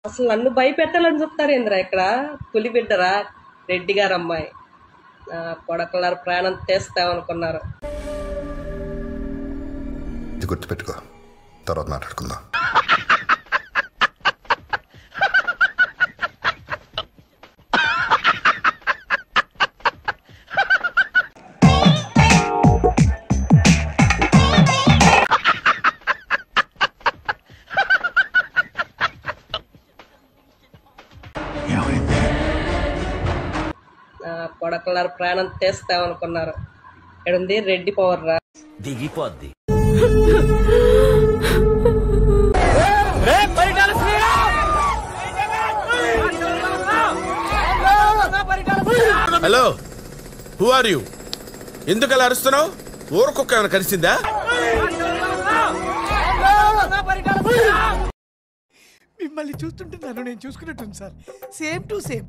అసలు నన్ను భయపెట్టాలని చెప్తారేంద్రా ఇక్కడ పులి బిడ్డరా రెడ్డి గారు అమ్మాయి కొడకలారు ప్రాణం తీస్తామనుకున్నారు. ఇది గుర్తుపెట్టుకో, తర్వాత మాట్లాడుకుందాం. కొడకలారు ప్రాణం తీస్తామనుకున్నారు. ఇక్కడుంది రెడ్డి పవర్ రా దిగిపోద్ది. Hello, who are you? ఎందుకు అలా అరుస్తున్నావు? ఊరకొక్క ఏమైనా కలిసిందా? మిమ్మల్ని చూస్తుంటున్నాను, నేను చూసుకున్నట్టుంది సార్. Same to same.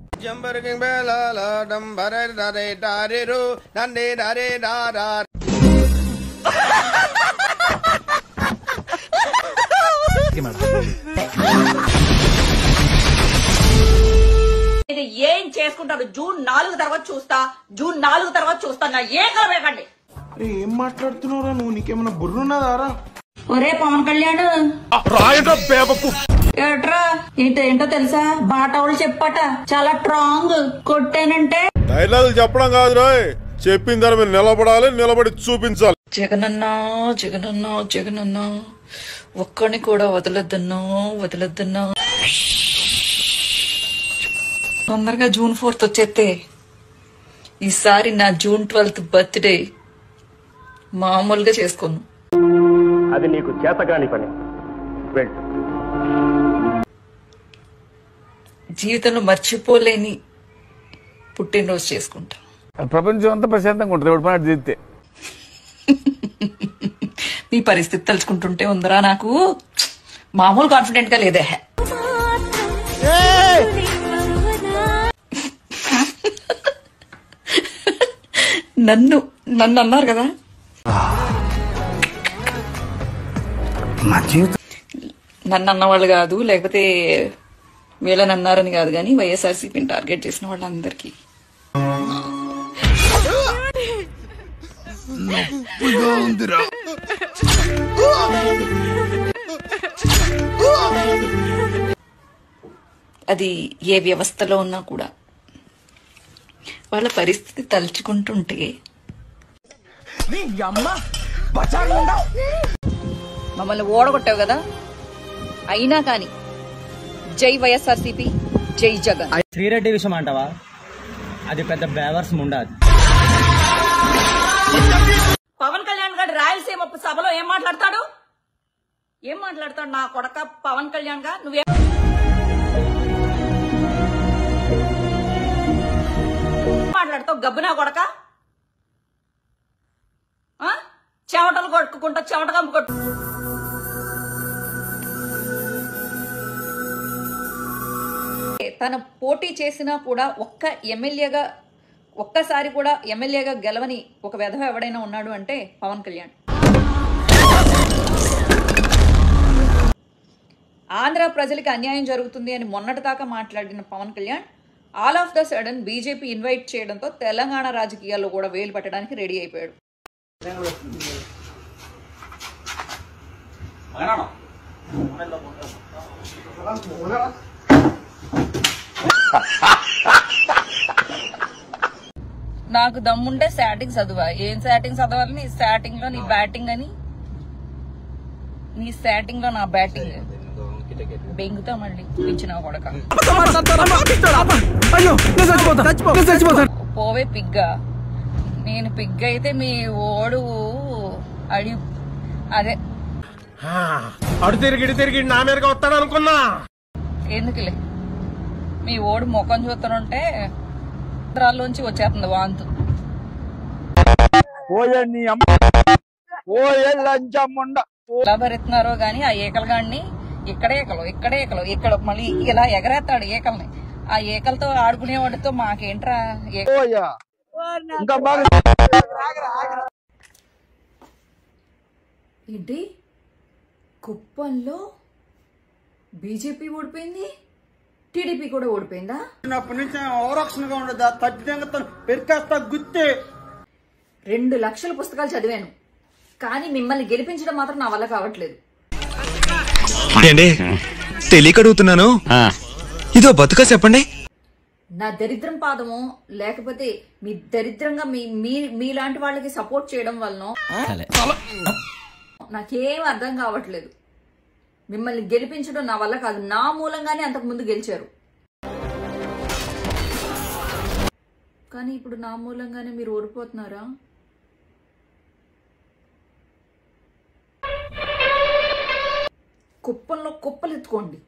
ఏం చేసుకుంటారు? జూన్ 4 తర్వాత చూస్తా, జూన్ 4 తర్వాత చూస్తా. నా ఏకలు వేకండి. ఏం మాట్లాడుతున్నావురా నువ్వు? నీకేమన్నా బుర్రున్నదారా? ఒరే పవన్ కళ్యాణ్, ఏట్రా ఏంటో తెలుసా? బాటోళ్ళు చెప్పట చాలా స్ట్రాంగ్. కొట్టానంటే డైలాగులు చెప్పడం కాదు రాయ్, చెప్పిన దాని మీద నిలబడాలి, నిలబడి చూపించాలి. జగనన్నా జగనన్నా జగనన్నా, ఒక్కడిని కూడా వదలొద్దన్నా. తొందరగా జూన్ 4th వచ్చేస్తే ఈసారి నా జూన్ 12th బర్త్డే మామూలుగా చేసుకోను. అది నీకు చేతగాని పని. జీవితంలో మర్చిపోలేని పుట్టినరోజు చేసుకుంటా. ప్రపంచం అంతా ప్రశాంతంగా ఉంటుంది ఎవడు మాట జీవితే. నీ పరిస్థితి తలుచుకుంటుంటే ఉందరా నాకు మామూలు కాన్ఫిడెంట్ గా లేదే. నన్ను అన్నారు కదా, నన్ను అన్నవాళ్ళు కాదు, లేకపోతే వీళ్ళని అన్నారని కాదు, కానీ వైఎస్ఆర్సీపీని టార్గెట్ చేసిన వాళ్ళందరికీ అది ఏ వ్యవస్థలో ఉన్నా కూడా వాళ్ళ పరిస్థితి తలుచుకుంటుంటే మమ్మల్ని ఓడగొట్టావు కదా, అయినా కానీ జై వైఎస్ఆర్సీపీ, జై జగన్. శ్రీరెడ్డి విషయం అంటావా? అది పెద్ద బేవర్స్ ముండాది. పవన్ కళ్యాణ్ గారు రాయలసీమ సభలో ఏం మాట్లాడతాడు? నా కొడక పవన్ కళ్యాణ్ గా నువ్వే మాట్లాడతావు? గబ్బునా కొడక, చెమటలు కొట్టుకుంటా, చెమట కంపు కొట్టు. తన పోటీ చేసినా కూడా ఒక్కసారి కూడా ఎమ్మెల్యేగా గెలవని ఒక వెధవ ఎవడైనా ఉన్నాడు అంటే పవన్ కళ్యాణ్. ఆంధ్ర ప్రజలకి అన్యాయం జరుగుతుంది అని మొన్నటిదాకా మాట్లాడిన Pawan Kalyan all of the sudden BJP invite చేయడంతో తెలంగాణ రాజకీయాల్లో కూడా వేలు పెట్టడానికి రెడీ అయిపోయాడు. నాకు దమ్ముంటే శాటింగ్ చదువా? ఏం శాటింగ్ చదవాలి? నీ శాటింగ్ లో నీ బ్యాటింగ్ అని, నీ శాటింగ్ లో నా బ్యాటింగ్. బెంగుతా మళ్ళీ ఇచ్చిన కొడక. పోవే పిగ్గా. నేను పిగ్ అయితే మీ ఓడు అడు తిరిగి నా మీదగా వస్తాడు అనుకున్నా. ఎందుకులే, మీ ఓడు ముఖం చూస్తానంటే రాల్లోంచి వచ్చేస్తుంది వాంతు. ఎలా భరిస్తున్నారో గాని ఆ ఏకలగాడిని ఇక్కడ మళ్ళీ ఇలా ఎగరేస్తాడు ఏకల్ని. ఆ ఏకలతో ఆడుకునేవాడితో మాకేంట్రా? ఏంటి కుప్పంలో బీజేపీ ఓడిపోయింది? టీడీపీ కూడా ఓడిపోయిందా? అప్పటి నుంచి ఓరక్షణగా ఉండదా ఖచ్చితంగా పెరికేస్తా గుర్తే. 2 లక్షల పుస్తకాలు చదివాను, కానీ మిమ్మల్ని గెలిపించడం మాత్రం నా వల్ల కావట్లేదు. తెలియక అడుగుతున్నాను, ఇదో బతుక చెప్పండి. నా దరిద్రం పాదమో లేకపోతే మీ దరిద్రంగా మీలాంటి వాళ్ళకి సపోర్ట్ చేయడం వలన నాకేం అర్థం కావట్లేదు. మిమ్మల్ని గెలిపించడం నా వల్ల కాదు, నా మూలంగానే అంతకు ముందు గెలిచారు, కానీ ఇప్పుడు నా మూలంగానే మీరు ఓడిపోతున్నారా? కుప్పంలో కుప్పలు ఎత్తుకోండి.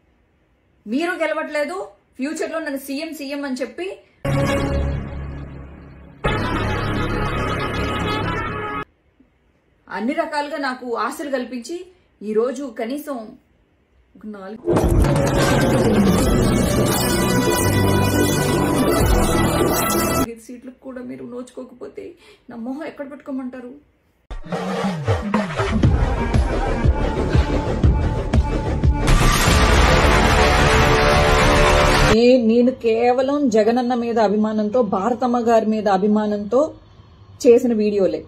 మీరు గెలవట్లేదు, ఫ్యూచర్ లో నన్ను సీఎం అని చెప్పి అన్ని రకాలుగా నాకు ఆశలు కల్పించి ఈ రోజు కనీసం 4 సీట్లకు కూడా మీరు నోచుకోకపోతే నా మొహం ఎక్కడ పెట్టుకోమంటారు? నేను కేవలం జగనన్న మీద అభిమానంతో, భారతమ్మ గారి మీద అభిమానంతో చేసిన వీడియోలే.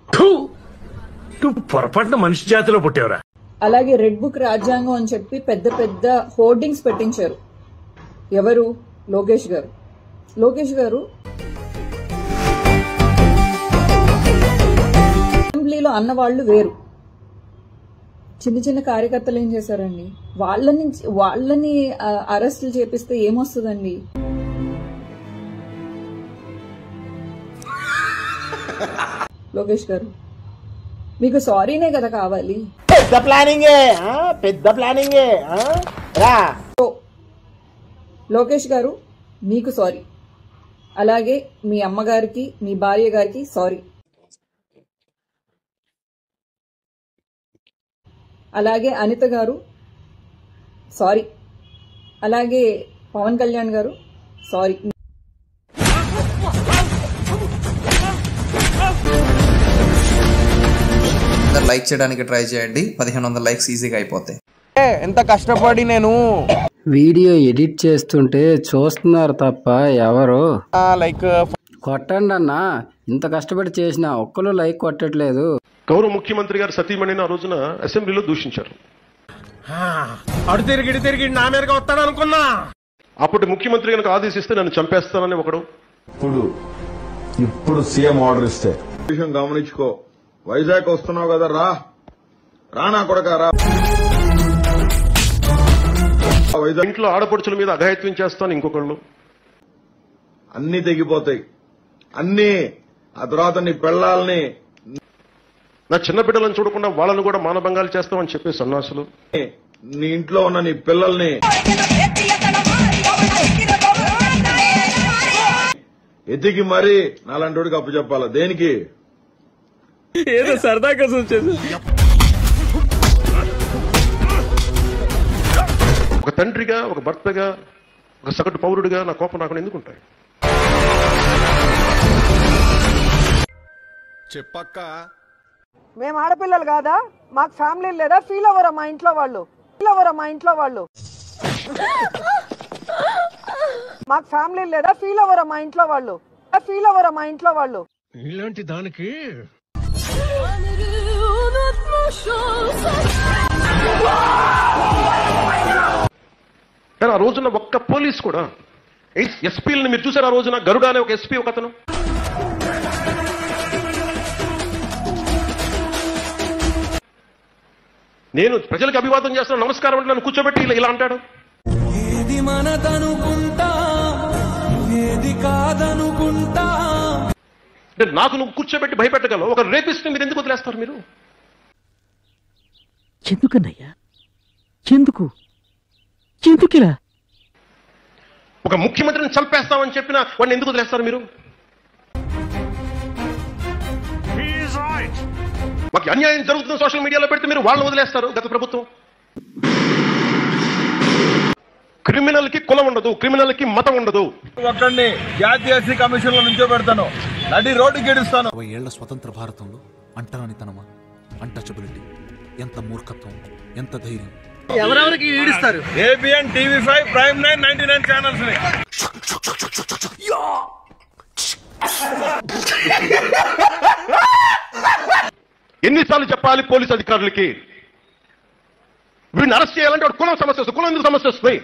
పొరపాటున మనిషి జాతిలో పుట్టేవరా. అలాగే రెడ్ బుక్ రాజ్యాంగం అని చెప్పి పెద్ద పెద్ద హోర్డింగ్స్ పెట్టించారు. ఎవరు? లోకేష్ గారు అసెంబ్లీలో అన్నవాళ్లు వేరు. చిన్న చిన్న కార్యకర్తలు ఏం చేశారండి? వాళ్ళని అరెస్టులు చేపిస్తే ఏమొస్తుందండి? లోకేష్ గారు, మీకు సారీనే కదా కావాలి. పెద్ద ప్లానింగే రా. లోకేష్ గారు మీకు సారీ, అలాగే మీ అమ్మగారికి, మీ భార్య గారికి సారీ, అలాగే అనిత గారు సారీ, అలాగే పవన్ కళ్యాణ్ గారు సారీ. లైక్ చేయడానికి ట్రై చేయండి, 1500 లైక్స్ ఈజీగా అయిపోతాయి. ఎంత కష్టపడి నేను వీడియో ఎడిట్ చేస్తుంటే చూస్తున్నారు తప్ప ఎవరు లైక్ కొట్టండి అన్న. ఇంత కష్టపడి చేసిన ఒక్కరు లైక్ కొట్టట్లేదు. గౌరవ ముఖ్యమంత్రి గారు సతీమణిని ఆ రోజున అసెంబ్లీలో దూషించారు. అడు తిరిగి నా మీదగా వస్తాడు అనుకున్నా. అప్పుడు ముఖ్యమంత్రి కనుక ఆదేశిస్తే నన్ను చంపేస్తానని ఒకడు. ఇప్పుడు సీఎం ఆర్డర్ ఇస్తే విషయం గమనించుకో. వైజాగ్ వస్తున్నావు కదా, రా నా కొడక రా. వైజాగ్ ఇంట్లో ఆడపడుచుల మీద అఘాయిత్యం చేస్తాను ఇంకొకళ్ళు. అన్ని తెగిపోతాయి, అన్ని. ఆ తర్వాత నీ పెళ్ళాలని, నా చిన్న బిడ్డలను చూడకుండా వాళ్ళను కూడా మానభంగాలు చేస్తామని చెప్పే సన్నాసులు, నీ ఇంట్లో ఉన్న నీ పిల్లల్ని ఎతికి మరీ నాలాంటి అప్పు చెప్పాలా? దేనికి? ఏదో సరదా కోసం చేసి. ఒక తండ్రిగా, ఒక భర్తగా, ఒక సగటు పౌరుడిగా నా కోపం నాకు ఎందుకుంటాయి? చెప్పక్క, మేము ఆడపిల్లలు కాదా? మాకు ఫ్యామిలీ లేదా? ఫీల్ అవ్వరా మా ఇంట్లో వాళ్ళు? మాకు ఫ్యామిలీ లేదా? ఫీల్ అవ్వరా మా ఇంట్లో వాళ్ళు? ఇలాంటి దానికి కానీ ఆ రోజున ఒక్క పోలీస్ కూడా, ఎస్పీలని మీరు చూసారు ఆ రోజున? గరుడ అనే ఒక ఎస్పీ, ఒక అతను నేను ప్రజలకు అభివాదం చేస్తాను, నమస్కారం అంటే నన్ను కూర్చోబెట్టి ఇలా అంటాడు. ఏది మనదనుకుంటా, ఏది కాదనుకుంటా. అంటే నాకు నువ్వు కూర్చోబెట్టి భయపెట్టగలవు, ఒక రేపిస్ట్ మీరు ఎందుకు వదిలేస్తారు? మీరు ఎందుకన్నయ్యా? ఎందుకులా? ఒక ముఖ్యమంత్రిని చంపేస్తామని చెప్పిన వాడిని ఎందుకు వదిలేస్తారు మీరు? మాకు అన్యాయం జరుగుతున్న సోషల్ మీడియాలో పెడితే మీరు వాళ్ళని వదిలేస్తారు. గత ప్రభుత్వం క్రిమినల్ కి కులం ఉండదు, క్రిమినల్ కి మతం ఉండదు. ఒక్కడిని జాతీయ కమిషన్ లో నుంచో పెడతాను, నడి రోడ్డు గెడుస్తాను. 20 ఏళ్ల స్వతంత్ర భారతంలో అంటరానితనమా, అన్టచబిలిటీ, ఎంత మూర్ఖత్వం, ఎంత ధైర్యం. ఎవరెవరికి ఈడిస్తారు? ఏబిఎన్ టీవీ5 ప్రైమ్ 9 99 ఛానల్స్. ఎన్నిసార్లు చెప్పాలి పోలీస్ అధికారులకి? వీడిని అరెస్ట్ చేయాలంటే వాడు కులం సమస్య వస్తుంది. కులం ఎందుకు సమస్య వస్తుంది?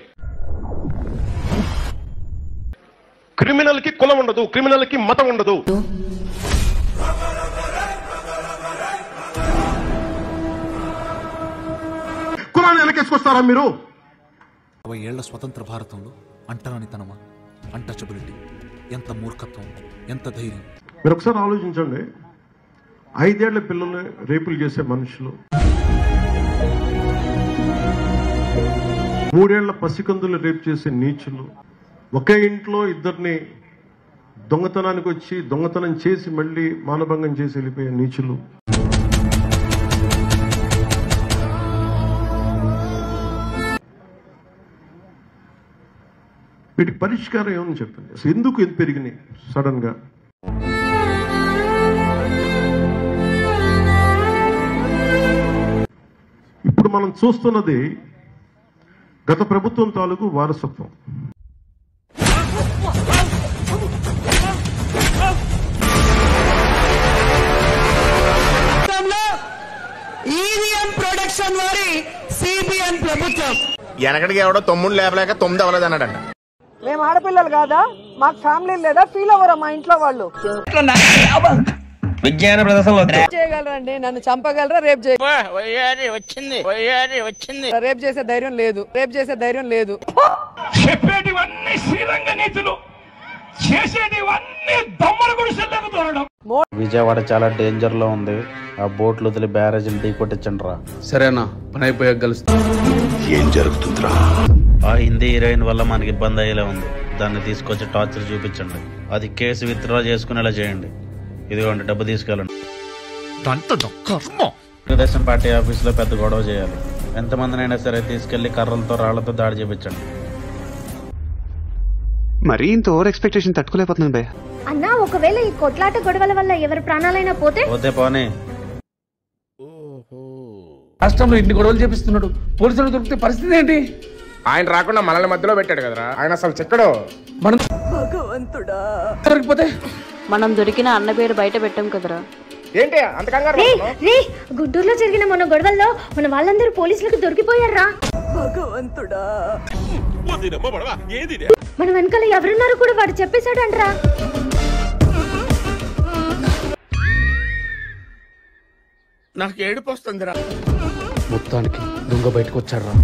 క్రిమినల్ కి కులం ఉండదు, క్రిమినల్ కి మతం ఉండదు. కులాన్ని వెనకేసుకొస్తారా మీరు? 20 ఏళ్ల స్వతంత్ర భారతంలో అంటరానితనమా, అన్టచబిలిటీ, ఎంత మూర్ఖత్వం, ఎంత ధైర్యం. మీరు ఒకసారి ఆలోచించండి. 5 ఏళ్ల పిల్లల్ని రేపులు చేసే మనుషులు, 3 ఏళ్ల పసికందులు రేపు చేసే నీచులు, ఒకే ఇంట్లో ఇద్దరిని దొంగతనానికి వచ్చి దొంగతనం చేసి మళ్ళీ మానభంగం చేసి వెళ్ళిపోయే నీచులు. వీటి పరిష్కారం ఏమని చెప్పండి. అసలు ఎందుకు ఇది పెరిగినాయి సడన్ గా? ఇప్పుడు మనం చూస్తున్నది గత ప్రభుత్వం తాలూకు వారసత్వం. ఈవీఎం ప్రొడక్షన్ వారి సిబిఎన్ ప్రభుత్వం వెనకడికి ఎవడో 9 లేపలేక 9 అవ్వలేదన్నాడంట. మేము ఆడపిల్లలు కాదా? మాకు ఫ్యామిలీ లేదా? ఫీల్ అవ్వరా మా ఇంట్లో వాళ్ళు? విజ్ఞాన ప్రదర్శనలో చేయగలరండి, నన్ను చంపగలరా? రేపు వచ్చింది రేపు చేసే ధైర్యం లేదు. చెప్పేటివన్నీ శ్రీరంగ నీతులు, చేసేటివన్నీ దొమ్మల గుడిసెల్లోకి దూరడం. విజయవాడ చాలా డేంజర్ లో ఉంది. ఆ బోట్లు వదిలి బ్యారేజీలు ఢీ కొట్టించండి రా. సరేనా, పని అయిపోయాక కలుస్తా. ఏం జరుగుతుందిరా? ఆ హిందీ హీరోయిన్ వల్ల మనకి ఇబ్బంది అయ్యేలా ఉంది. దాన్ని తీసుకొచ్చి టార్చర్ చూపించండి. అది కేసు విత్డ్రా చేసుకునేలా చేయండి. ఇదిగోండి, డబ్బు తీసుకెళ్ళండి. తెలుగుదేశం పార్టీ ఆఫీసులో పెద్ద గొడవ చేయాలి. ఎంతమందినైనా సరే తీసుకెళ్లి కర్రలతో రాళ్లతో దాడి చేయించండి. మరీ ఇంత ఓవర్ ఎక్స్పెక్టేషన్ తట్టుకోలేకపోతున్నాను భయ్య. అన్నా, ఒకవేళ ఈ కొట్లాట గొడవల వల్ల ఎవరి ప్రాణాలైనా పోతే పోనీ. రాష్ట్రంలో ఇన్ని గొడవలు చేపిస్తున్నాడు, పోలీసులు దొరికితే పరిస్థితి ఏంటి? ఆయన రాకుండా మనల్ని మధ్యలో పెట్టాడు కదరా. ఆయన అసలు చెక్కడు. మనం భగవంతుడా, దొరికిపోతే మనం దొరికిన అన్న పేరు బయట పెట్టాం కదరా. ఏంటి అంత కంగారు? గుంటూరులో జరిగిన మన గొడవల్లో మన వాళ్ళందరూ పోలీసులకు దొరికిపోయారా? భగవంతుడా, మన వెనకాల ఎవరున్నారు కూడా వాడు చెప్పేశాడంట్రా. నాకు ఏడుపు వస్తుందిరా. మొత్తానికి దొంగ బయటకు వచ్చారా?